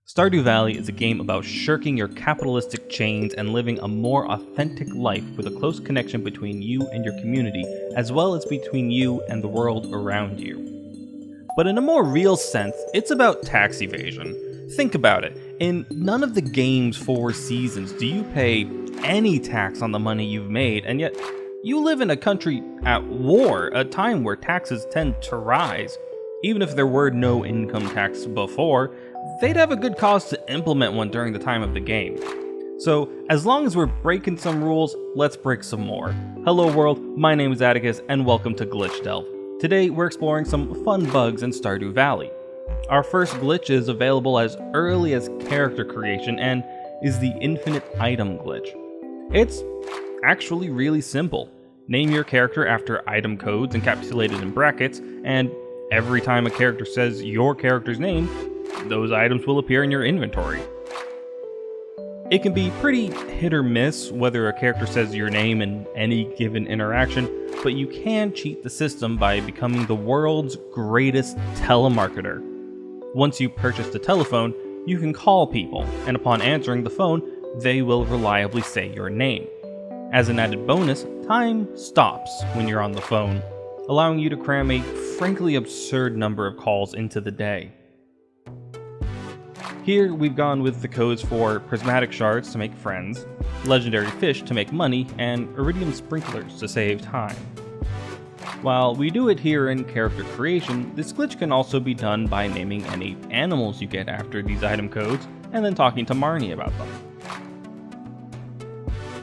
Stardew Valley is a game about shirking your capitalistic chains and living a more authentic life with a close connection between you and your community, as well as between you and the world around you. But in a more real sense, it's about tax evasion. Think about it. In none of the game's 4 seasons do you pay any tax on the money you've made, and yet you live in a country at war, a time where taxes tend to rise. Even if there were no income tax before, they'd have a good cause to implement one during the time of the game. So, as long as we're breaking some rules, let's break some more. Hello world, my name is Atticus, and welcome to Glitch Delve. Today, we're exploring some fun bugs in Stardew Valley. Our first glitch is available as early as character creation and is the infinite item glitch. It's actually really simple. Name your character after item codes encapsulated in brackets, and every time a character says your character's name, those items will appear in your inventory. It can be pretty hit or miss whether a character says your name in any given interaction, but you can cheat the system by becoming the world's greatest telemarketer. Once you purchase the telephone, you can call people, and upon answering the phone, they will reliably say your name. As an added bonus, time stops when you're on the phone, allowing you to cram a frankly absurd number of calls into the day. Here we've gone with the codes for prismatic shards to make friends, legendary fish to make money, and iridium sprinklers to save time. While we do it here in character creation, this glitch can also be done by naming any animals you get after these item codes, and then talking to Marnie about them.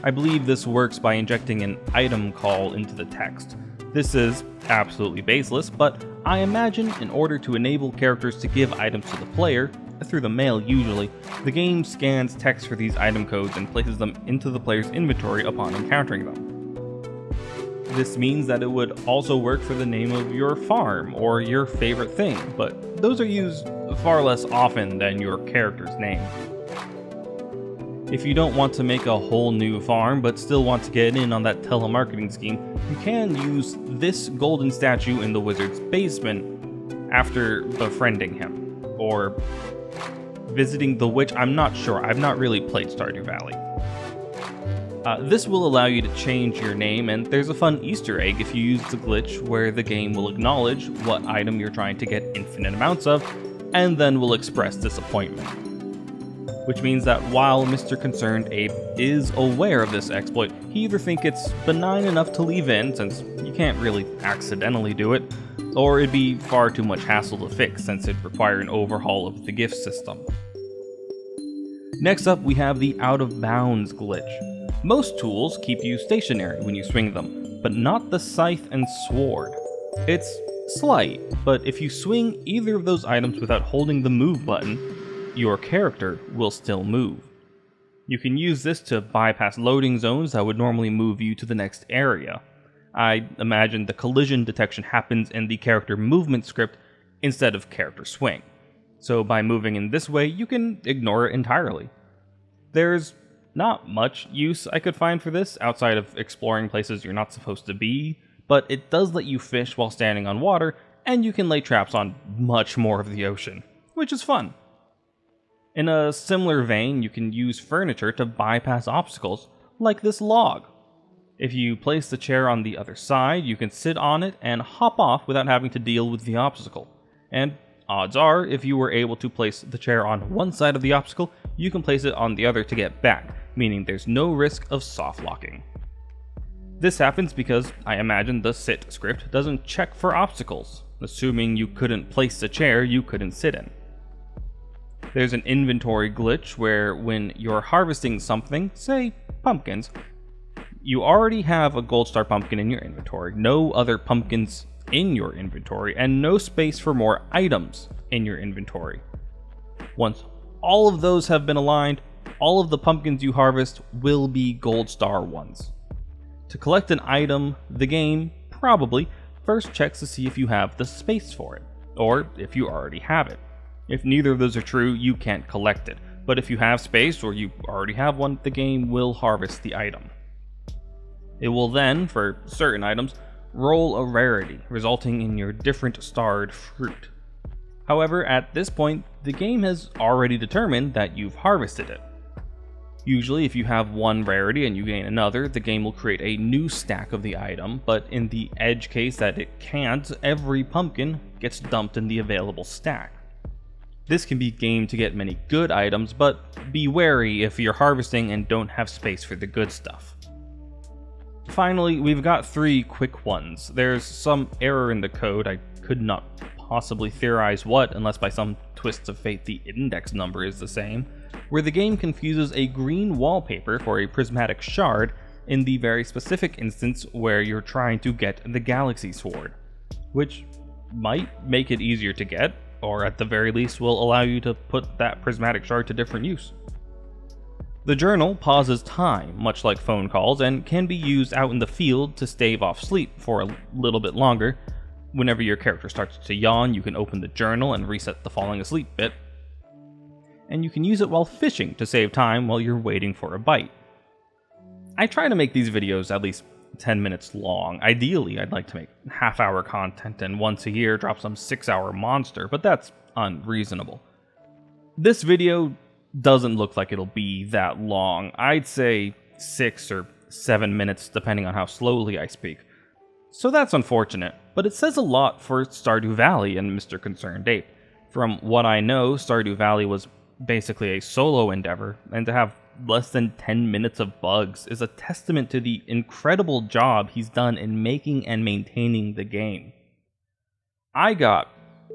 I believe this works by injecting an item call into the text. This is absolutely baseless, but I imagine in order to enable characters to give items to the player, through the mail usually, the game scans text for these item codes and places them into the player's inventory upon encountering them. This means that it would also work for the name of your farm or your favorite thing, but those are used far less often than your character's name. If you don't want to make a whole new farm but still want to get in on that telemarketing scheme, you can use this golden statue in the wizard's basement after befriending him, or visiting the witch. I'm not sure, I've not really played Stardew Valley. This will allow you to change your name, and there's a fun Easter egg if you use the glitch where the game will acknowledge what item you're trying to get infinite amounts of, and then will express disappointment. Which means that while Mr. Concerned Ape is aware of this exploit, he either thinks it's benign enough to leave in, since you can't really accidentally do it, or it'd be far too much hassle to fix since it'd require an overhaul of the gift system. Next up, we have the out of bounds glitch. Most tools keep you stationary when you swing them, but not the scythe and sword. It's slight, but if you swing either of those items without holding the move button, your character will still move. You can use this to bypass loading zones that would normally move you to the next area. I imagine the collision detection happens in the character movement script instead of character swing. So by moving in this way, you can ignore it entirely. There's not much use I could find for this outside of exploring places you're not supposed to be, but it does let you fish while standing on water, and you can lay traps on much more of the ocean, which is fun. In a similar vein, you can use furniture to bypass obstacles, like this log. If you place the chair on the other side, you can sit on it and hop off without having to deal with the obstacle. And odds are, if you were able to place the chair on one side of the obstacle, you can place it on the other to get back, meaning there's no risk of soft locking. This happens because I imagine the sit script doesn't check for obstacles, assuming you couldn't place the chair you couldn't sit in. There's an inventory glitch where when you're harvesting something, say pumpkins, you already have a gold star pumpkin in your inventory, no other pumpkins in your inventory, and no space for more items in your inventory. Once all of those have been aligned, all of the pumpkins you harvest will be gold star ones. To collect an item, the game probably first checks to see if you have the space for it, or if you already have it. If neither of those are true, you can't collect it, but if you have space or you already have one, the game will harvest the item. It will then, for certain items, roll a rarity, resulting in your different starred fruit. However, at this point, the game has already determined that you've harvested it. Usually, if you have one rarity and you gain another, the game will create a new stack of the item, but in the edge case that it can't, every pumpkin gets dumped in the available stack. This can be gamed to get many good items, but be wary if you're harvesting and don't have space for the good stuff. Finally, we've got 3 quick ones. There's some error in the code, I could not possibly theorize what, unless by some twist of fate the index number is the same, where the game confuses a green wallpaper for a prismatic shard in the very specific instance where you're trying to get the Galaxy Sword, which might make it easier to get, or at the very least will allow you to put that prismatic shard to different use. The journal pauses time, much like phone calls, and can be used out in the field to stave off sleep for a little bit longer. Whenever your character starts to yawn, you can open the journal and reset the falling asleep bit. And you can use it while fishing to save time while you're waiting for a bite. I try to make these videos at least 10 minutes long. Ideally, I'd like to make half-hour content and once a year drop some 6-hour monster, but that's unreasonable. This video doesn't look like it'll be that long. I'd say 6 or 7 minutes depending on how slowly I speak. So that's unfortunate, but it says a lot for Stardew Valley and Mr. Concerned Ape. From what I know, Stardew Valley was basically a solo endeavor, and to have less than 10 minutes of bugs is a testament to the incredible job he's done in making and maintaining the game. I got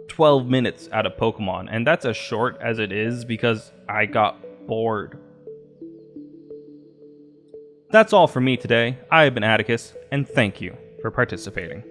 12 minutes out of Pokemon, and that's as short as it is because I got bored. That's all for me today. I have been Atticus, and thank you for participating.